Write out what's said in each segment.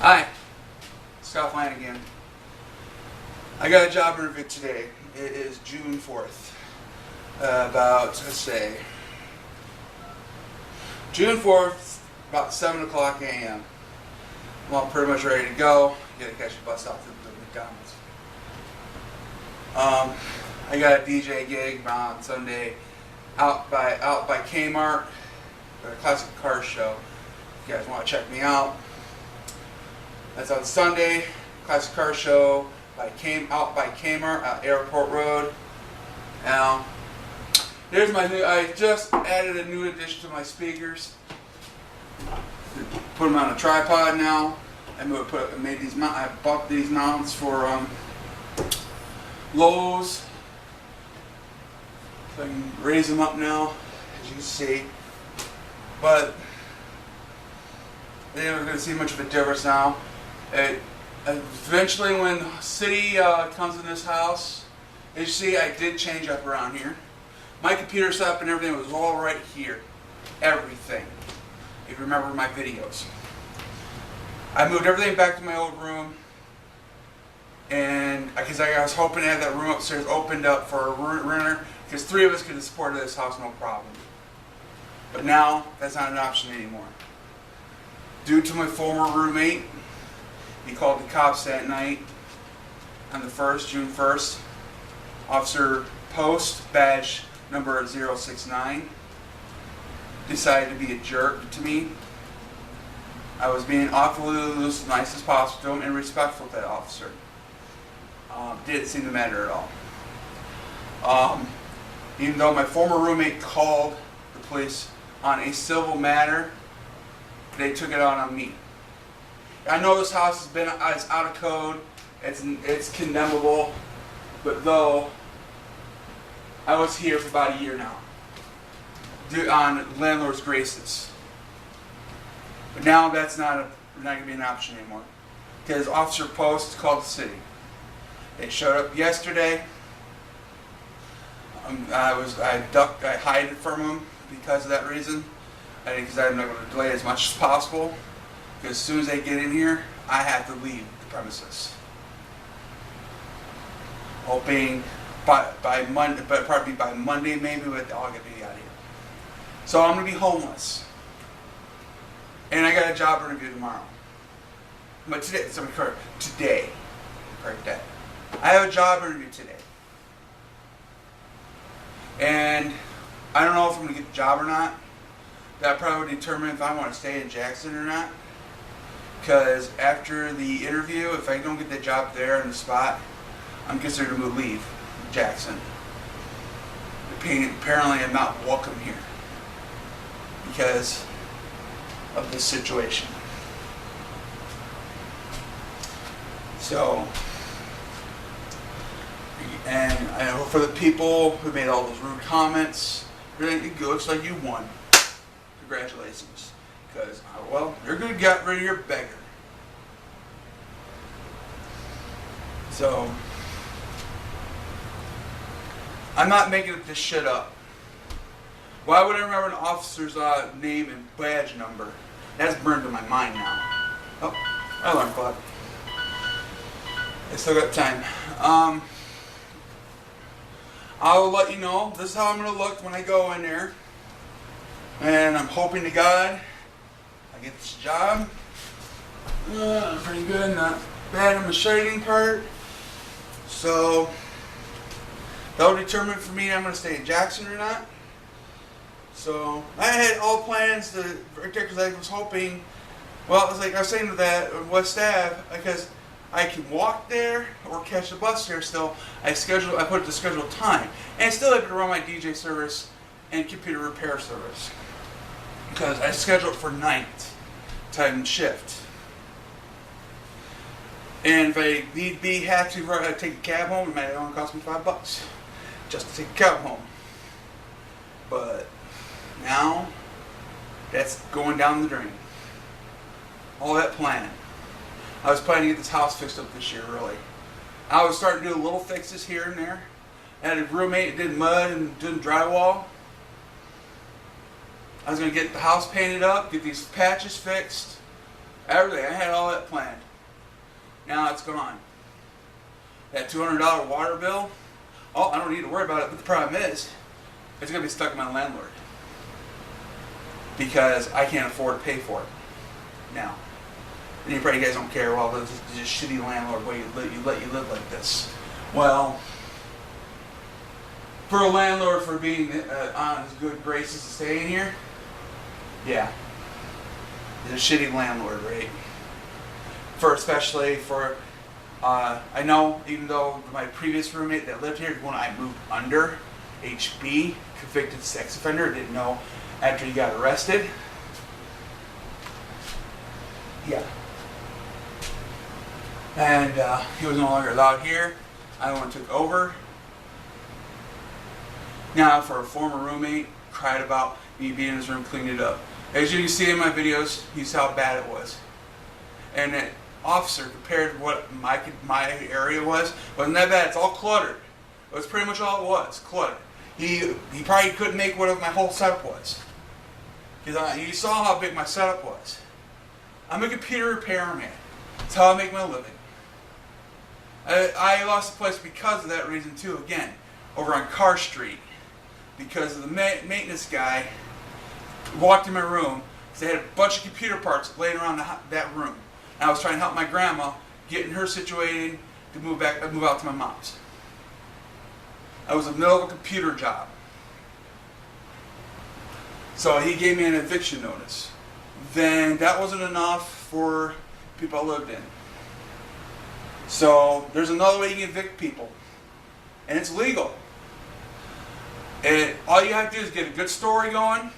Hi, Scott Flanagan. I got a job interview today. It is June 4th. Let's say, June 4th, about 7 o'clock a.m. Well, I'm pretty much ready to go. Gotta catch the bus out to the McDonald's. I got a DJ gig on Sunday out by Kmart, a classic car show. If you guys want to check me out, that's on Sunday. Classic car show out by Kmart at Airport Road. Now, there's my new. I just added a new addition to my speakers. Put them on a tripod now. I bought these mounts for Lowe's. So I can raise them up now, as you can see. But you're not going to see much of a difference now. Eventually, when the city comes in this house, as you see, I did change up around here. My computer setup and everything was all right here. Everything. If you remember my videos. I moved everything back to my old room. And because I was hoping to have that room upstairs opened up for a renter, because 3 of us could have supported this house no problem. But now, that's not an option anymore. Due to my former roommate, he called the cops that night on the 1st, June 1st. Officer Post, badge number 069, decided to be a jerk to me. I was being awfully as nice as possible to him and respectful to that officer. Didn't seem to matter at all. Even though my former roommate called the police on a civil matter, they took it out on me. I know this house it's out of code, it's condemnable, but though I was here for about a year now, on landlord's graces. But now that's not going to be an option anymore, because Officer Post called the city. They showed up yesterday. I hid from them because of that reason. Because I'm not going to delay as much as possible. Because as soon as they get in here, I have to leave the premises. Hoping by Monday, but probably by Monday maybe, but I'll get me out of here. So I'm going to be homeless. And I got a job interview tomorrow. But today, I have a job interview today. And I don't know if I'm going to get the job or not. That probably would determine if I want to stay in Jackson or not. Because after the interview, if I don't get the job there on the spot, I'm considered to leave Jackson. Apparently I'm not welcome here because of this situation. So, and I know for the people who made all those rude comments, it looks like you won. Congratulations. Because, well, you're going to get rid of your beggar. So, I'm not making this shit up. Why would I remember an officer's name and badge number? That's burned in my mind now. Oh, alarm clock. I still got time. I'll let you know. This is how I'm going to look when I go in there. And I'm hoping to God I get this job. I'm pretty good, not bad on the shading part. So that'll determine for me if I'm going to stay in Jackson or not. So I had all plans to, because I was hoping, well, it's like I was saying to that West Ave, because I can walk there or catch the bus there still. I put the scheduled time. And still able to run my DJ service and computer repair service. Because I scheduled for night time shift. And if I need be have to take a cab home, it might only cost me $5 just to take a cab home. But now that's going down the drain. All that plan. I was planning to get this house fixed up this year, really. I was starting to do little fixes here and there. I had a roommate that did mud and did drywall. I was going to get the house painted up, get these patches fixed, Everything. I had all that planned. Now it's gone. That $200 water bill, oh, I don't need to worry about it, but the problem is, it's going to be stuck in my landlord. Because I can't afford to pay for it. Now. And you probably guys don't care, well, this is just shitty landlord, why you let you live like this. Well, for a landlord for being on his good graces to staying here, yeah. He's a shitty landlord, right? Especially for, I know, even though my previous roommate that lived here, when I moved under, HB, convicted sex offender, didn't know after he got arrested. Yeah. And he was no longer allowed here. I went and took over. Now, for a former roommate, cried about me being in his room, cleaned it up. As you can see in my videos, you saw how bad it was. And that officer, compared to what my area was, wasn't that bad. It's all cluttered. It was pretty much all it was, cluttered. He probably couldn't make what my whole setup was. Because you saw how big my setup was. I'm a computer repairman. That's how I make my living. I lost the place because of that reason too, again, over on Carr Street. Because of the maintenance guy walked in my room, because they had a bunch of computer parts laying around that room. And I was trying to help my grandma, getting her situated to move out to my mom's. I was in the middle of a computer job. So he gave me an eviction notice. Then that wasn't enough for people I lived in. So there's another way you can evict people. And it's legal. And all you have to do is get a good story going.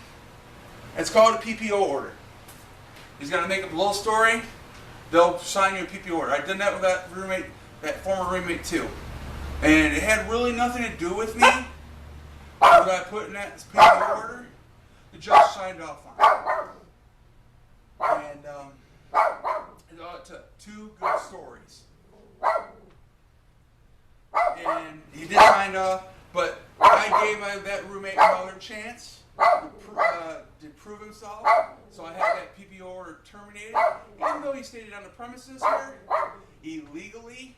It's called a PPO order. He's got to make up a little story. They'll sign you a PPO order. I did that with that roommate, that former roommate too. And it had really nothing to do with me. What I put in that PPO order, the judge signed off on it. And it took 2 good stories. And he did sign off, but I gave that roommate another chance to prove himself. So I had that PPO order terminated. Even though he stayed on the premises here, illegally,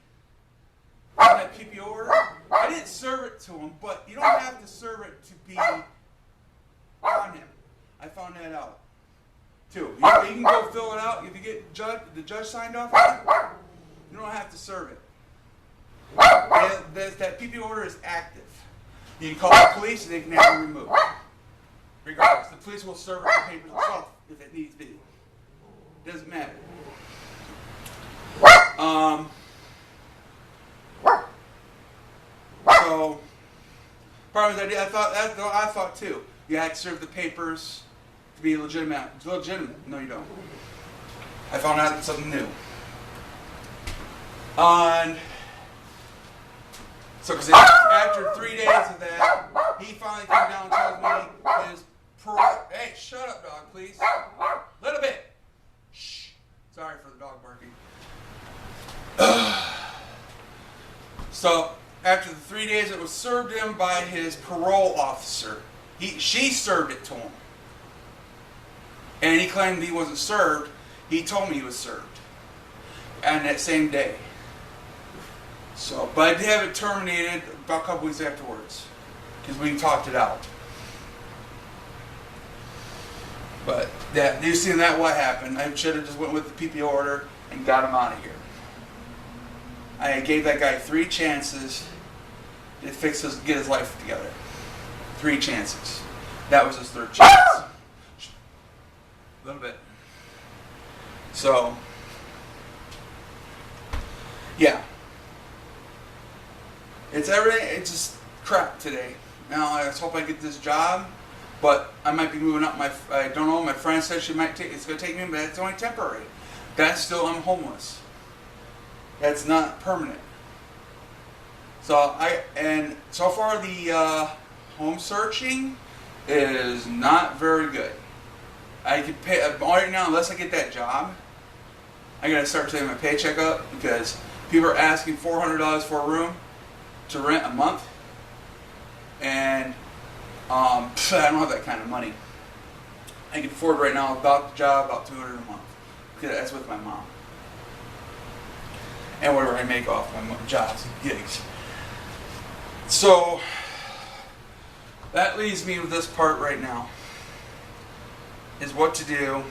on that PPO order, I didn't serve it to him, but you don't have to serve it to be on him. I found that out, too. You can go fill it out. If you get the judge signed off on it, you don't have to serve it. That PPO order is active. You can call the police and they can have it removed. Regardless, the police will serve the papers themselves if it needs be. Doesn't matter. So, problem is, I thought too. You had to serve the papers to be legitimate. No, you don't. I found out something new. And so, because after 3 days of that, he finally came down and told me his parole. Hey, shut up, dog, please. Little bit. Shh. Sorry for the dog barking. So, after the 3 days, it was served him by his parole officer. She served it to him. And he claimed he wasn't served. He told me he was served. And that same day. So, but I did have it terminated about a couple weeks afterwards. Because we talked it out. But, yeah, you seen that what happened. I should have just went with the PPO order and got him out of here. I gave that guy 3 chances to get his life together. 3 chances. That was his 3rd chance. A little bit. So, yeah. It's everything. It's just crap today. Now I just hope I get this job, but I might be moving up. I don't know. My friend said it's going to take me, but it's only temporary. That's still, I'm homeless. That's not permanent. So so far the home searching is not very good. I could pay right now, unless I get that job. I gotta start saving my paycheck up because people are asking $400 for a room to rent a month, and I don't have that kind of money. I can afford right now about the job about $200 a month That's with my mom. And whatever I make off my jobs and gigs. So that leaves me with this part right now. Is what to do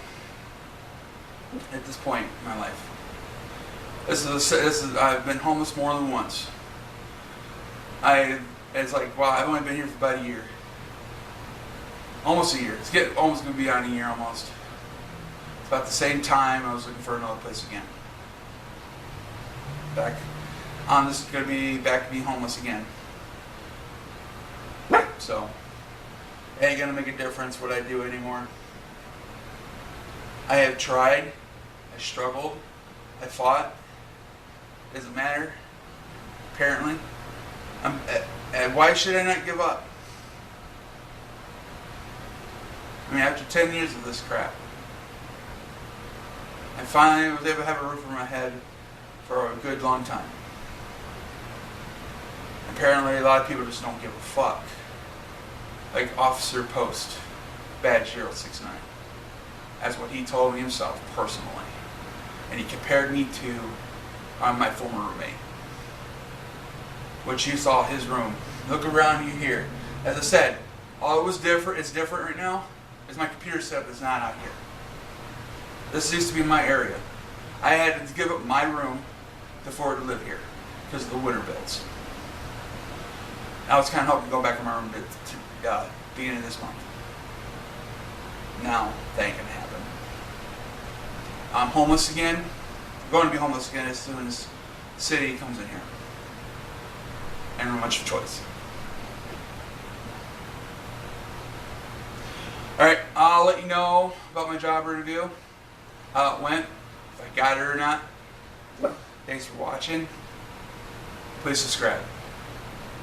at this point in my life. I've been homeless more than once. It's like, wow, I've only been here for about a year. Almost a year. It's almost going to be on a year almost. It's about the same time I was looking for another place again. This is going to be back to being homeless again. So, it ain't going to make a difference what I do anymore. I have tried. I struggled. I fought. Doesn't matter. Apparently. And why should I not give up? I mean, after 10 years of this crap, I finally was able to have a roof over my head for a good long time. Apparently, a lot of people just don't give a fuck. Like Officer Post, Badge 069. That's what he told me himself personally. And he compared me to my former roommate. Which you saw his room. Look around you here. As I said, all it was different, it's different right now, is my computer setup is not out here. This used to be my area. I had to give up my room to afford to live here because of the winter bills. I was kind of hoping to go back in my room to beginning of this month. Now, that ain't gonna happen. I'm homeless again. I'm going to be homeless again as soon as the city comes in here. And not much of a choice. Alright, I'll let you know about my job interview, how it went, if I got it or not. Thanks for watching. Please subscribe.